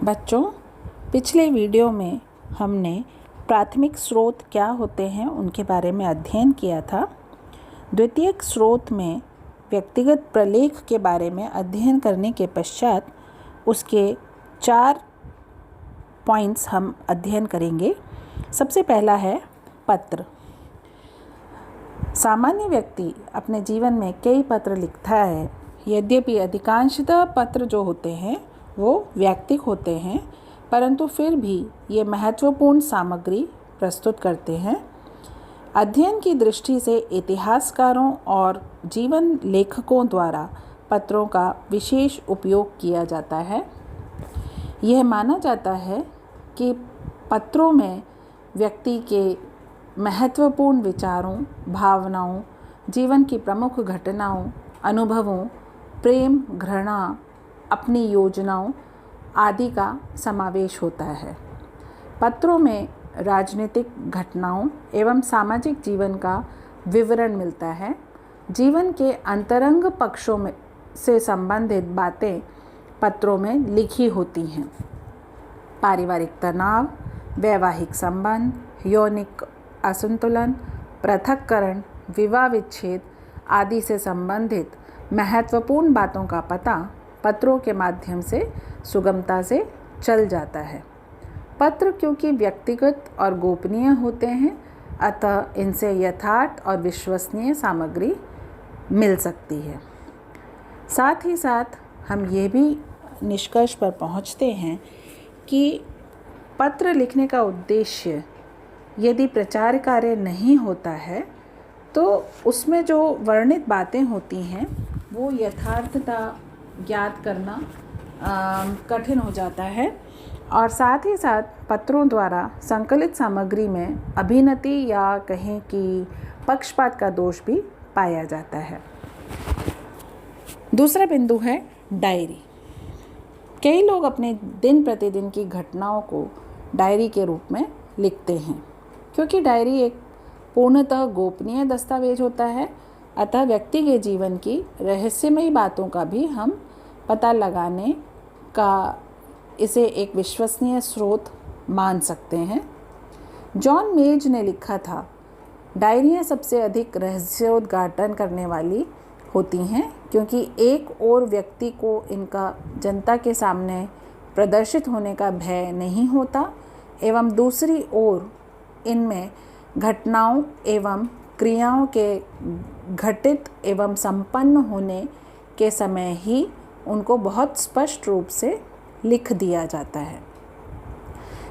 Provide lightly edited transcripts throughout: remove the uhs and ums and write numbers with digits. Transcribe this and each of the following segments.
बच्चों, पिछले वीडियो में हमने प्राथमिक स्रोत क्या होते हैं उनके बारे में अध्ययन किया था। द्वितीयक स्रोत में व्यक्तिगत प्रलेख के बारे में अध्ययन करने के पश्चात उसके 4 पॉइंट्स हम अध्ययन करेंगे। सबसे पहला है पत्र। सामान्य व्यक्ति अपने जीवन में कई पत्र लिखता है। यद्यपि अधिकांशतः पत्र जो होते हैं वो वैयक्तिक होते हैं, परंतु फिर भी ये महत्वपूर्ण सामग्री प्रस्तुत करते हैं। अध्ययन की दृष्टि से इतिहासकारों और जीवन लेखकों द्वारा पत्रों का विशेष उपयोग किया जाता है। यह माना जाता है कि पत्रों में व्यक्ति के महत्वपूर्ण विचारों, भावनाओं, जीवन की प्रमुख घटनाओं, अनुभवों, प्रेम, घृणा, अपनी योजनाओं आदि का समावेश होता है। पत्रों में राजनीतिक घटनाओं एवं सामाजिक जीवन का विवरण मिलता है। जीवन के अंतरंग पक्षों में से संबंधित बातें पत्रों में लिखी होती हैं। पारिवारिक तनाव, वैवाहिक संबंध, यौनिक असंतुलन, पृथक्करण, विवाह विच्छेद आदि से संबंधित महत्वपूर्ण बातों का पता पत्रों के माध्यम से सुगमता से चल जाता है। पत्र क्योंकि व्यक्तिगत और गोपनीय होते हैं, अतः इनसे यथार्थ और विश्वसनीय सामग्री मिल सकती है। साथ ही साथ हम ये भी निष्कर्ष पर पहुंचते हैं कि पत्र लिखने का उद्देश्य यदि प्रचार कार्य नहीं होता है तो उसमें जो वर्णित बातें होती हैं वो यथार्थता ज्ञात करना कठिन हो जाता है, और साथ ही साथ पत्रों द्वारा संकलित सामग्री में अभिनति या कहें कि पक्षपात का दोष भी पाया जाता है। दूसरा बिंदु है डायरी। कई लोग अपने दिन प्रतिदिन की घटनाओं को डायरी के रूप में लिखते हैं। क्योंकि डायरी एक पूर्णतः गोपनीय दस्तावेज होता है, अतः व्यक्ति के जीवन की रहस्यमयी बातों का भी हम पता लगाने का इसे एक विश्वसनीय स्रोत मान सकते हैं। जॉन मेज ने लिखा था, डायरियाँ सबसे अधिक रहस्योद्घाटन करने वाली होती हैं, क्योंकि एक और व्यक्ति को इनका जनता के सामने प्रदर्शित होने का भय नहीं होता एवं दूसरी ओर इनमें घटनाओं एवं क्रियाओं के घटित एवं संपन्न होने के समय ही उनको बहुत स्पष्ट रूप से लिख दिया जाता है।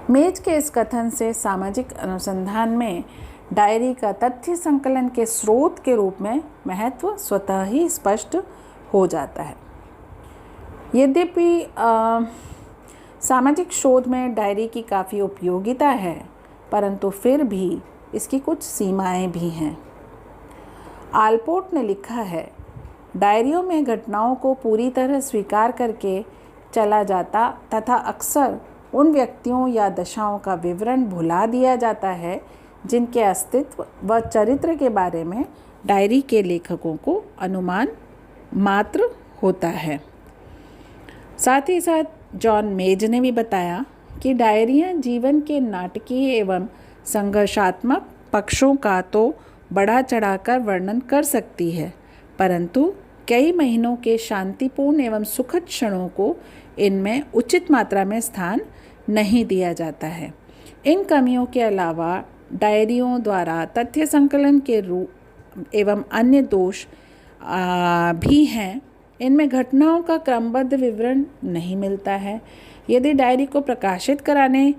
मेज के इस कथन से सामाजिक अनुसंधान में डायरी का तथ्य संकलन के स्रोत के रूप में महत्व स्वतः ही स्पष्ट हो जाता है। यद्यपि सामाजिक शोध में डायरी की काफ़ी उपयोगिता है, परंतु फिर भी इसकी कुछ सीमाएं भी हैं। आलपोर्ट ने लिखा है, डायरियों में घटनाओं को पूरी तरह स्वीकार करके चला जाता तथा अक्सर उन व्यक्तियों या दशाओं का विवरण भुला दिया जाता है जिनके अस्तित्व व चरित्र के बारे में डायरी के लेखकों को अनुमान मात्र होता है। साथ ही साथ जॉन मेज ने भी बताया कि डायरियाँ जीवन के नाटकीय एवं संघर्षात्मक पक्षों का तो बढ़ा चढ़ाकर वर्णन कर सकती है, परंतु कई महीनों के शांतिपूर्ण एवं सुखद क्षणों को इनमें उचित मात्रा में स्थान नहीं दिया जाता है। इन कमियों के अलावा डायरियों द्वारा तथ्य संकलन के रूप एवं अन्य दोष भी हैं। इनमें घटनाओं का क्रमबद्ध विवरण नहीं मिलता है। यदि डायरी को प्रकाशित कराने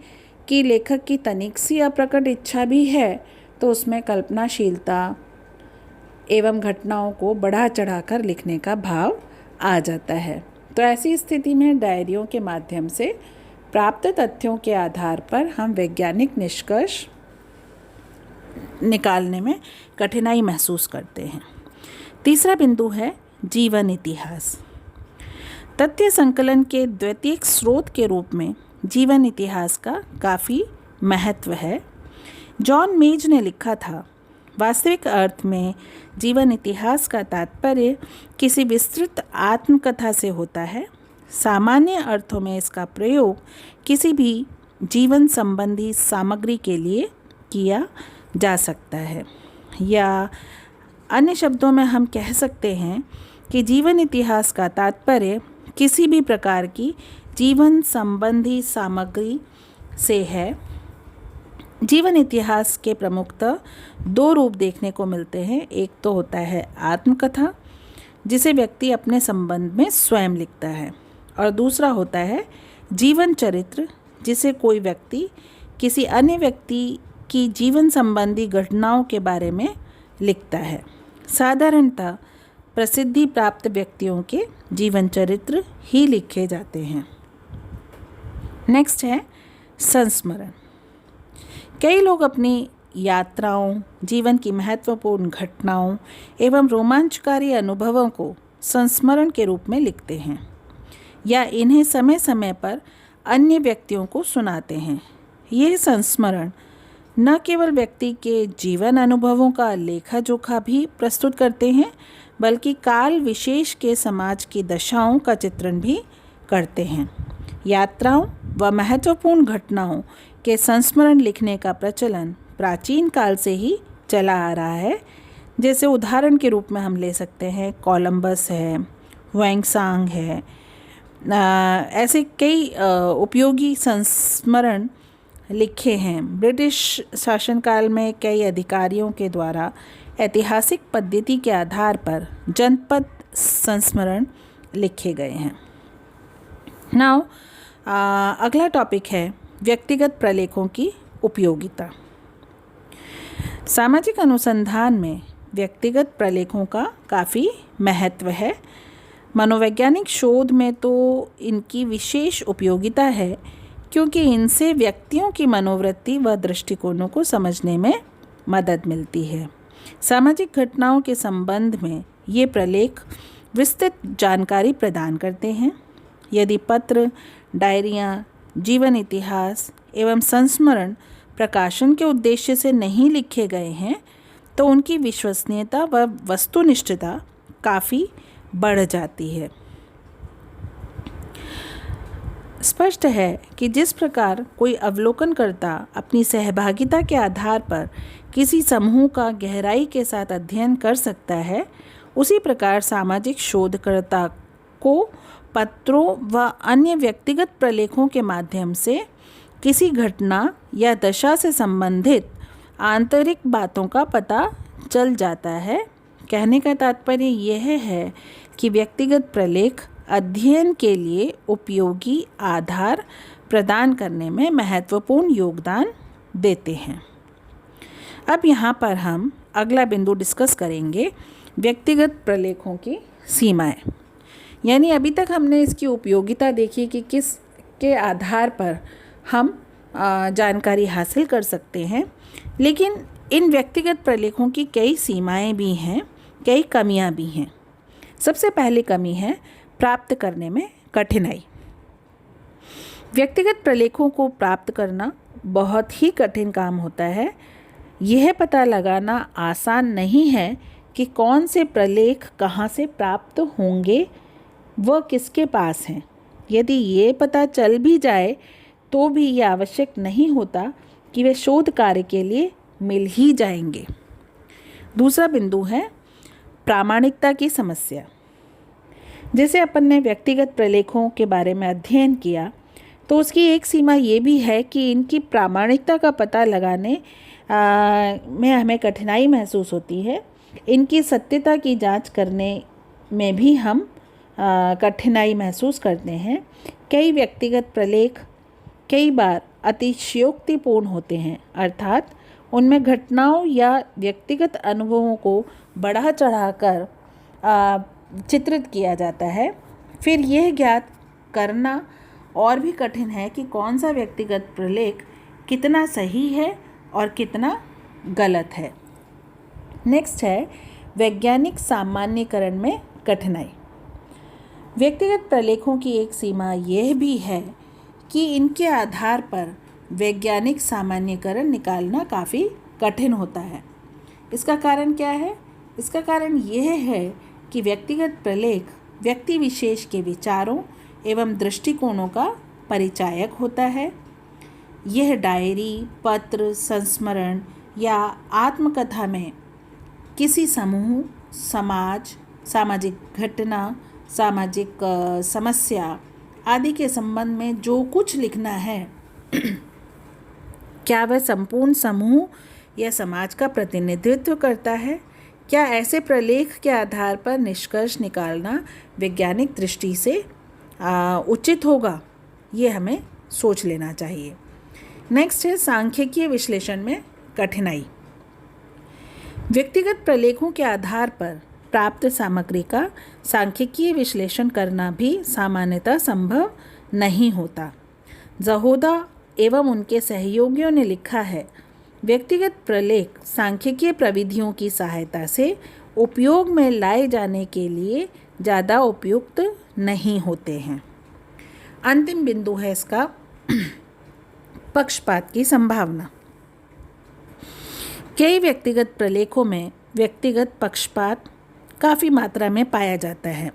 की लेखक की तनिक सी अप्रकट इच्छा भी है तो उसमें कल्पनाशीलता एवं घटनाओं को बढ़ा चढ़ाकर लिखने का भाव आ जाता है। तो ऐसी स्थिति में डायरियों के माध्यम से प्राप्त तथ्यों के आधार पर हम वैज्ञानिक निष्कर्ष निकालने में कठिनाई महसूस करते हैं। तीसरा बिंदु है जीवन इतिहास। तथ्य संकलन के द्वितीयक स्रोत के रूप में जीवन इतिहास का काफ़ी महत्व है। जॉन मेज ने लिखा था, वास्तविक अर्थ में जीवन इतिहास का तात्पर्य किसी विस्तृत आत्मकथा से होता है सामान्य अर्थों में इसका प्रयोग किसी भी जीवन संबंधी सामग्री के लिए किया जा सकता है, या अन्य शब्दों में हम कह सकते हैं कि जीवन इतिहास का तात्पर्य किसी भी प्रकार की जीवन संबंधी सामग्री से है। जीवन इतिहास के प्रमुखतः दो रूप देखने को मिलते हैं। एक तो होता है आत्मकथा, जिसे व्यक्ति अपने संबंध में स्वयं लिखता है, और दूसरा होता है जीवन चरित्र, जिसे कोई व्यक्ति किसी अन्य व्यक्ति की जीवन संबंधी घटनाओं के बारे में लिखता है। साधारणतः प्रसिद्धि प्राप्त व्यक्तियों के जीवन चरित्र ही लिखे जाते हैं। नेक्स्ट है संस्मरण। कई लोग अपनी यात्राओं, जीवन की महत्वपूर्ण घटनाओं एवं रोमांचकारी अनुभवों को संस्मरण के रूप में लिखते हैं, या इन्हें समय समय पर अन्य व्यक्तियों को सुनाते हैं। यह संस्मरण न केवल व्यक्ति के जीवन अनुभवों का लेखा जोखा भी प्रस्तुत करते हैं, बल्कि काल विशेष के समाज की दशाओं का चित्रण भी करते हैं। यात्राओं व महत्वपूर्ण घटनाओं के संस्मरण लिखने का प्रचलन प्राचीन काल से ही चला आ रहा है। जैसे उदाहरण के रूप में हम ले सकते हैं कोलंबस है, हुएंगसांग है। ऐसे कई उपयोगी संस्मरण लिखे हैं। ब्रिटिश शासनकाल में कई अधिकारियों के द्वारा ऐतिहासिक पद्धति के आधार पर जनपद संस्मरण लिखे गए हैं। नाउ अगला टॉपिक है व्यक्तिगत प्रलेखों की उपयोगिता। सामाजिक अनुसंधान में व्यक्तिगत प्रलेखों का काफ़ी महत्व है। मनोवैज्ञानिक शोध में तो इनकी विशेष उपयोगिता है, क्योंकि इनसे व्यक्तियों की मनोवृत्ति व दृष्टिकोणों को समझने में मदद मिलती है। सामाजिक घटनाओं के संबंध में ये प्रलेख विस्तृत जानकारी प्रदान करते हैं। यदि पत्र, डायरियाँ, जीवन इतिहास एवं संस्मरण प्रकाशन के उद्देश्य से नहीं लिखे गए हैं, तो उनकी विश्वसनीयता व वस्तुनिष्ठता काफ़ी बढ़ जाती है। स्पष्ट है कि जिस प्रकार कोई अवलोकनकर्ता अपनी सहभागिता के आधार पर किसी समूह का गहराई के साथ अध्ययन कर सकता है, उसी प्रकार सामाजिक शोधकर्ता को पत्रों व अन्य व्यक्तिगत प्रलेखों के माध्यम से किसी घटना या दशा से संबंधित आंतरिक बातों का पता चल जाता है। कहने का तात्पर्य यह है कि व्यक्तिगत प्रलेख अध्ययन के लिए उपयोगी आधार प्रदान करने में महत्वपूर्ण योगदान देते हैं। अब यहाँ पर हम अगला बिंदु डिस्कस करेंगे, व्यक्तिगत प्रलेखों की सीमाएं। यानी अभी तक हमने इसकी उपयोगिता देखी कि किस के आधार पर हम जानकारी हासिल कर सकते हैं, लेकिन इन व्यक्तिगत प्रलेखों की कई सीमाएं भी हैं, कई कमियां भी हैं। सबसे पहली कमी है प्राप्त करने में कठिनाई। व्यक्तिगत प्रलेखों को प्राप्त करना बहुत ही कठिन काम होता है। यह पता लगाना आसान नहीं है कि कौन से प्रलेख कहाँ से प्राप्त होंगे, वह किसके पास हैं। यदि ये पता चल भी जाए तो भी ये आवश्यक नहीं होता कि वे शोध कार्य के लिए मिल ही जाएंगे। दूसरा बिंदु है प्रामाणिकता की समस्या। जैसे अपन ने व्यक्तिगत प्रलेखों के बारे में अध्ययन किया, तो उसकी एक सीमा ये भी है कि इनकी प्रामाणिकता का पता लगाने में हमें कठिनाई महसूस होती है। इनकी सत्यता की जांच करने में भी हम कठिनाई महसूस करते हैं। कई व्यक्तिगत प्रलेख कई बार अतिशयोक्तिपूर्ण होते हैं, अर्थात उनमें घटनाओं या व्यक्तिगत अनुभवों को बढ़ा चढ़ाकर चित्रित किया जाता है। फिर यह ज्ञात करना और भी कठिन है कि कौन सा व्यक्तिगत प्रलेख कितना सही है और कितना गलत है। नेक्स्ट है वैज्ञानिक सामान्यीकरण में कठिनाई। व्यक्तिगत प्रलेखों की एक सीमा यह भी है कि इनके आधार पर वैज्ञानिक सामान्यीकरण निकालना काफ़ी कठिन होता है। इसका कारण क्या है? इसका कारण यह है कि व्यक्तिगत प्रलेख व्यक्ति विशेष के विचारों एवं दृष्टिकोणों का परिचायक होता है। यह डायरी, पत्र, संस्मरण या आत्मकथा में किसी समूह, समाज, सामाजिक घटना, सामाजिक समस्या आदि के संबंध में जो कुछ लिखना है क्या वह संपूर्ण समूह या समाज का प्रतिनिधित्व करता है? क्या ऐसे प्रलेख के आधार पर निष्कर्ष निकालना वैज्ञानिक दृष्टि से उचित होगा? ये हमें सोच लेना चाहिए। नेक्स्ट है सांख्यिकीय विश्लेषण में कठिनाई। व्यक्तिगत प्रलेखों के आधार पर प्राप्त सामग्री का सांख्यिकीय विश्लेषण करना भी सामान्यतः संभव नहीं होता। जहोदा एवं उनके सहयोगियों ने लिखा है, व्यक्तिगत प्रलेख सांख्यिकीय प्रविधियों की सहायता से उपयोग में लाए जाने के लिए ज़्यादा उपयुक्त नहीं होते हैं। अंतिम बिंदु है इसका पक्षपात की संभावना। कई व्यक्तिगत प्रलेखों में व्यक्तिगत पक्षपात काफ़ी मात्रा में पाया जाता है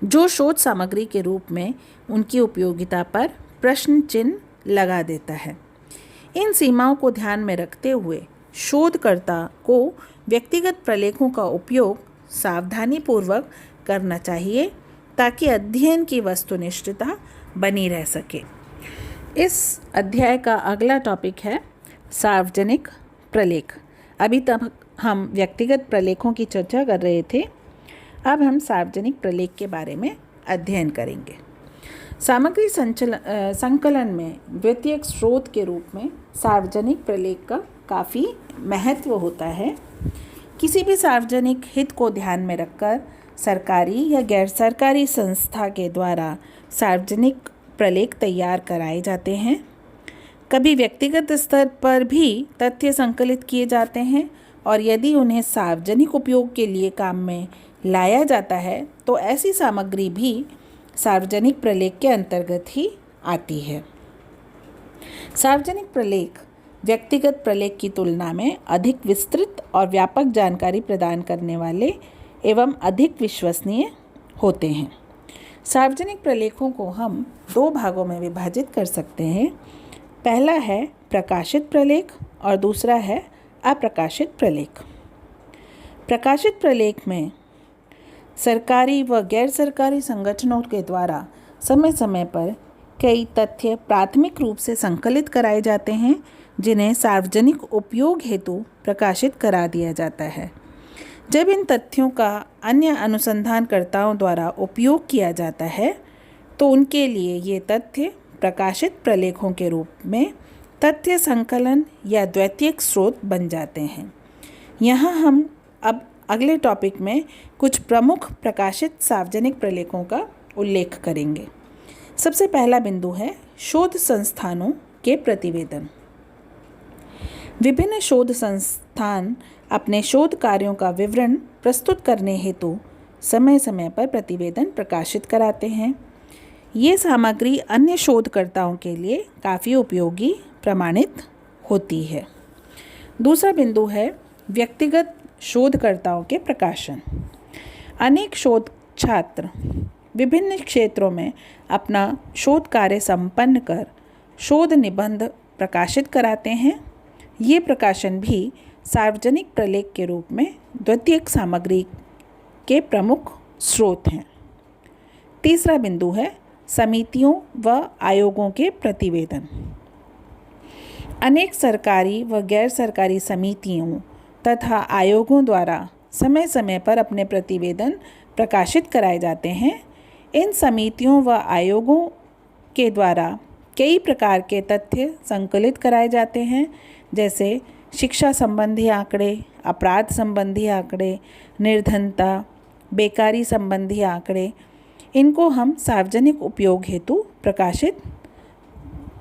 जो शोध सामग्री के रूप में उनकी उपयोगिता पर प्रश्न चिन्ह लगा देता है। इन सीमाओं को ध्यान में रखते हुए शोधकर्ता को व्यक्तिगत प्रलेखों का उपयोग सावधानीपूर्वक करना चाहिए ताकि अध्ययन की वस्तुनिष्ठता बनी रह सके। इस अध्याय का अगला टॉपिक है सार्वजनिक प्रलेख। अभी तक हम व्यक्तिगत प्रलेखों की चर्चा कर रहे थे, अब हम सार्वजनिक प्रलेख के बारे में अध्ययन करेंगे। सामग्री संकलन में द्वितीयक स्रोत के रूप में सार्वजनिक प्रलेख का काफ़ी महत्व होता है। किसी भी सार्वजनिक हित को ध्यान में रखकर सरकारी या गैर सरकारी संस्था के द्वारा सार्वजनिक प्रलेख तैयार कराए जाते हैं। कभी व्यक्तिगत स्तर पर भी तथ्य संकलित किए जाते हैं और यदि उन्हें सार्वजनिक उपयोग के लिए काम में लाया जाता है तो ऐसी सामग्री भी सार्वजनिक प्रलेख के अंतर्गत ही आती है। सार्वजनिक प्रलेख व्यक्तिगत प्रलेख की तुलना में अधिक विस्तृत और व्यापक जानकारी प्रदान करने वाले एवं अधिक विश्वसनीय होते हैं। सार्वजनिक प्रलेखों को हम दो भागों में विभाजित कर सकते हैं। पहला है प्रकाशित प्रलेख और दूसरा है अप्रकाशित प्रलेख। प्रकाशित प्रलेख में सरकारी व गैर सरकारी संगठनों के द्वारा समय समय पर कई तथ्य प्राथमिक रूप से संकलित कराए जाते हैं जिन्हें सार्वजनिक उपयोग हेतु प्रकाशित करा दिया जाता है। जब इन तथ्यों का अन्य अनुसंधानकर्ताओं द्वारा उपयोग किया जाता है तो उनके लिए ये तथ्य प्रकाशित प्रलेखों के रूप में तथ्य संकलन या द्वितीयक स्रोत बन जाते हैं। यहाँ हम अब अगले टॉपिक में कुछ प्रमुख प्रकाशित सार्वजनिक प्रलेखों का उल्लेख करेंगे। सबसे पहला बिंदु है शोध संस्थानों के प्रतिवेदन। विभिन्न शोध संस्थान अपने शोध कार्यों का विवरण प्रस्तुत करने हेतु समय समय पर प्रतिवेदन प्रकाशित कराते हैं। ये सामग्री अन्य शोधकर्ताओं के लिए काफ़ी उपयोगी प्रमाणित होती है। दूसरा बिंदु है व्यक्तिगत शोधकर्ताओं के प्रकाशन। अनेक शोध छात्र विभिन्न क्षेत्रों में अपना शोध कार्य संपन्न कर शोध निबंध प्रकाशित कराते हैं। ये प्रकाशन भी सार्वजनिक प्रलेख के रूप में द्वितीयक सामग्री के प्रमुख स्रोत हैं। तीसरा बिंदु है समितियों व आयोगों के प्रतिवेदन। अनेक सरकारी व गैर सरकारी समितियों तथा आयोगों द्वारा समय समय पर अपने प्रतिवेदन प्रकाशित कराए जाते हैं। इन समितियों व आयोगों के द्वारा कई प्रकार के तथ्य संकलित कराए जाते हैं, जैसे शिक्षा संबंधी आंकड़े, अपराध संबंधी आंकड़े, निर्धनता, बेकारी संबंधी आंकड़े। इनको हम सार्वजनिक उपयोग हेतु प्रकाशित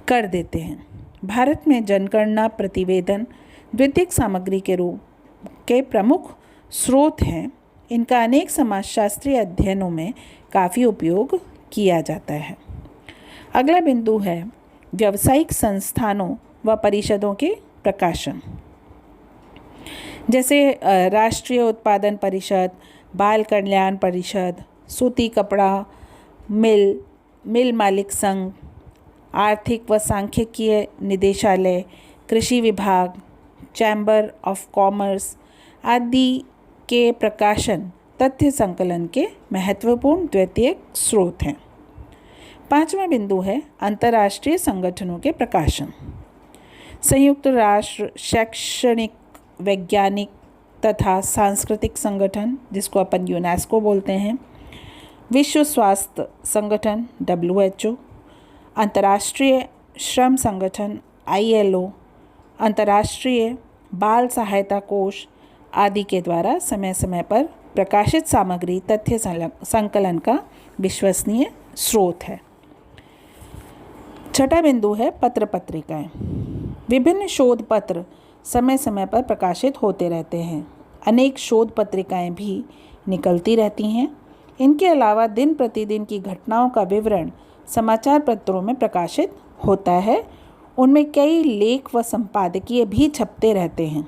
कर देते हैं। भारत में जनगणना प्रतिवेदन द्वितीयक सामग्री के रूप के प्रमुख स्रोत हैं। इनका अनेक समाजशास्त्रीय अध्ययनों में काफ़ी उपयोग किया जाता है। अगला बिंदु है व्यावसायिक संस्थानों व परिषदों के प्रकाशन, जैसे राष्ट्रीय उत्पादन परिषद, बाल कल्याण परिषद, सूती कपड़ा मिल मालिक संघ, आर्थिक व सांख्यिकीय निदेशालय, कृषि विभाग, चैम्बर ऑफ कॉमर्स आदि के प्रकाशन तथ्य संकलन के महत्वपूर्ण द्वितीयक स्रोत हैं। 5वां बिंदु है अंतर्राष्ट्रीय संगठनों के प्रकाशन। संयुक्त राष्ट्र शैक्षणिक, वैज्ञानिक तथा सांस्कृतिक संगठन, जिसको अपन यूनेस्को बोलते हैं, विश्व स्वास्थ्य संगठन WHO, अंतर्राष्ट्रीय श्रम संगठन ILO, अंतर्राष्ट्रीय बाल सहायता कोष आदि के द्वारा समय समय पर प्रकाशित सामग्री तथ्य संकलन का विश्वसनीय स्रोत है। 6वां बिंदु है पत्र पत्रिकाएं। विभिन्न शोध पत्र समय समय पर प्रकाशित होते रहते हैं। अनेक शोध पत्रिकाएं भी निकलती रहती हैं। इनके अलावा दिन प्रतिदिन की घटनाओं का विवरण समाचार पत्रों में प्रकाशित होता है। उनमें कई लेख व संपादकीय भी छपते रहते हैं।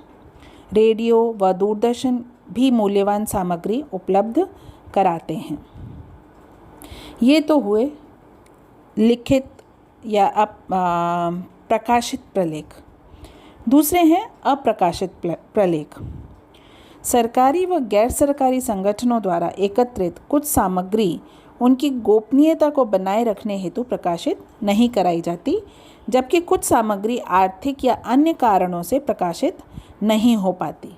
रेडियो व दूरदर्शन भी मूल्यवान सामग्री उपलब्ध कराते हैं। ये तो हुए लिखित या प्रकाशित प्रलेख। दूसरे हैं अप्रकाशित प्रलेख। सरकारी व गैर सरकारी संगठनों द्वारा एकत्रित कुछ सामग्री उनकी गोपनीयता को बनाए रखने हेतु प्रकाशित नहीं कराई जाती, जबकि कुछ सामग्री आर्थिक या अन्य कारणों से प्रकाशित नहीं हो पाती।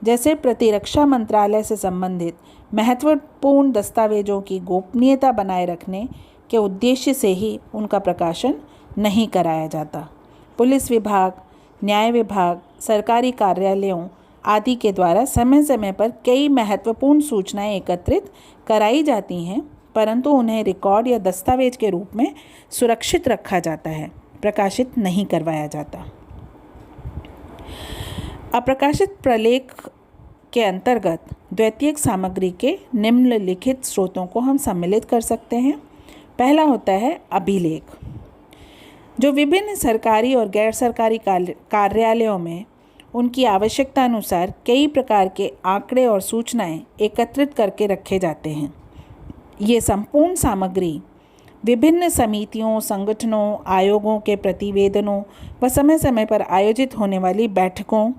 जैसे प्रतिरक्षा मंत्रालय से संबंधित महत्वपूर्ण दस्तावेजों की गोपनीयता बनाए रखने के उद्देश्य से ही उनका प्रकाशन नहीं कराया जाता। पुलिस विभाग, न्याय विभाग, सरकारी कार्यालयों आदि के द्वारा समय समय पर कई महत्वपूर्ण सूचनाएं एकत्रित कराई जाती हैं, परंतु उन्हें रिकॉर्ड या दस्तावेज के रूप में सुरक्षित रखा जाता है, प्रकाशित नहीं करवाया जाता। अप्रकाशित प्रलेख के अंतर्गत द्वितीयक सामग्री के निम्नलिखित स्रोतों को हम सम्मिलित कर सकते हैं। पहला होता है अभिलेख, जो विभिन्न सरकारी और गैर सरकारी कार्यालयों में उनकी आवश्यकता अनुसार कई प्रकार के आंकड़े और सूचनाएं एकत्रित करके रखे जाते हैं। ये संपूर्ण सामग्री विभिन्न समितियों, संगठनों, आयोगों के प्रतिवेदनों व समय समय पर आयोजित होने वाली बैठकों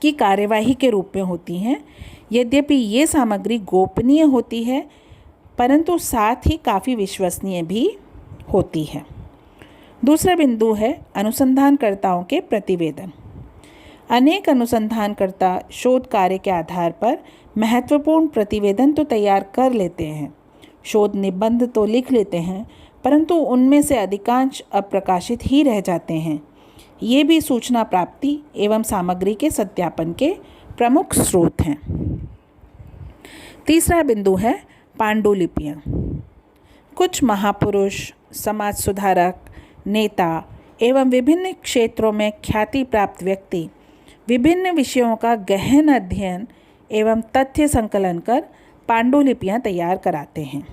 की कार्यवाही के रूप में होती हैं। यद्यपि ये सामग्री गोपनीय होती है, परंतु साथ ही काफ़ी विश्वसनीय भी होती है। दूसरा बिंदु है अनुसंधानकर्ताओं के प्रतिवेदन। अनेक अनुसंधानकर्ता शोध कार्य के आधार पर महत्वपूर्ण प्रतिवेदन तो तैयार कर लेते हैं, शोध निबंध तो लिख लेते हैं, परंतु उनमें से अधिकांश अप्रकाशित ही रह जाते हैं। ये भी सूचना प्राप्ति एवं सामग्री के सत्यापन के प्रमुख स्रोत हैं। तीसरा बिंदु है पांडुलिपियाँ। कुछ महापुरुष, समाज सुधारक, नेता एवं विभिन्न क्षेत्रों में ख्याति प्राप्त व्यक्ति विभिन्न विषयों का गहन अध्ययन एवं तथ्य संकलन कर पांडुलिपियाँ तैयार कराते हैं।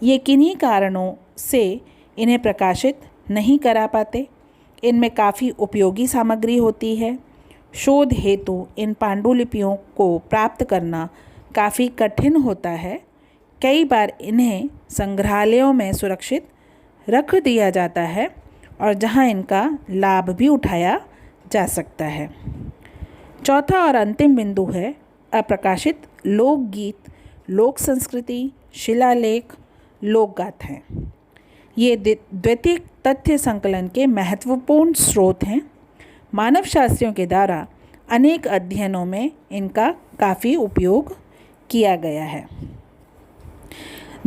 ये किन्हीं कारणों से इन्हें प्रकाशित नहीं करा पाते। इनमें काफ़ी उपयोगी सामग्री होती है। शोध हेतु इन पांडुलिपियों को प्राप्त करना काफ़ी कठिन होता है। कई बार इन्हें संग्रहालयों में सुरक्षित रख दिया जाता है और जहां इनका लाभ भी उठाया जा सकता है। चौथा और अंतिम बिंदु है अप्रकाशित लोकगीत, लोक संस्कृति, शिलालेख, लोकगाथाएं। ये द्वितीयक तथ्य संकलन के महत्वपूर्ण स्रोत हैं। मानव शास्त्रियों के द्वारा अनेक अध्ययनों में इनका काफ़ी उपयोग किया गया है।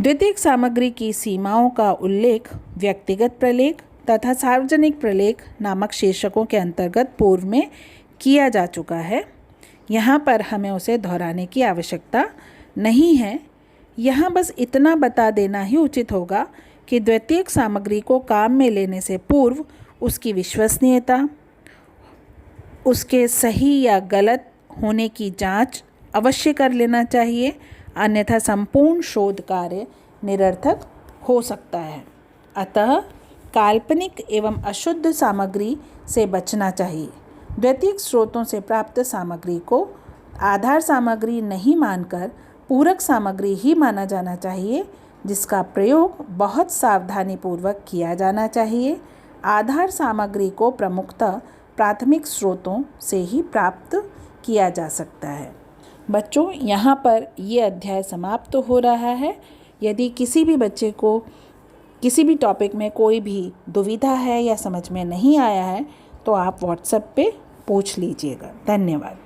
द्वितीयक सामग्री की सीमाओं का उल्लेख व्यक्तिगत प्रलेख तथा सार्वजनिक प्रलेख नामक शीर्षकों के अंतर्गत पूर्व में किया जा चुका है। यहाँ पर हमें उसे दोहराने की आवश्यकता नहीं है। यहाँ बस इतना बता देना ही उचित होगा कि द्वितीयक सामग्री को काम में लेने से पूर्व उसकी विश्वसनीयता, उसके सही या गलत होने की जांच अवश्य कर लेना चाहिए, अन्यथा संपूर्ण शोध कार्य निरर्थक हो सकता है। अतः काल्पनिक एवं अशुद्ध सामग्री से बचना चाहिए। द्वितीयक स्रोतों से प्राप्त सामग्री को आधार सामग्री नहीं मानकर पूरक सामग्री ही माना जाना चाहिए, जिसका प्रयोग बहुत सावधानीपूर्वक किया जाना चाहिए। आधार सामग्री को प्रमुखतः प्राथमिक स्रोतों से ही प्राप्त किया जा सकता है। बच्चों, यहाँ पर ये अध्याय समाप्त हो रहा है। यदि किसी भी बच्चे को किसी भी टॉपिक में कोई भी दुविधा है या समझ में नहीं आया है तो आप व्हाट्सएप पे पूछ लीजिएगा। धन्यवाद।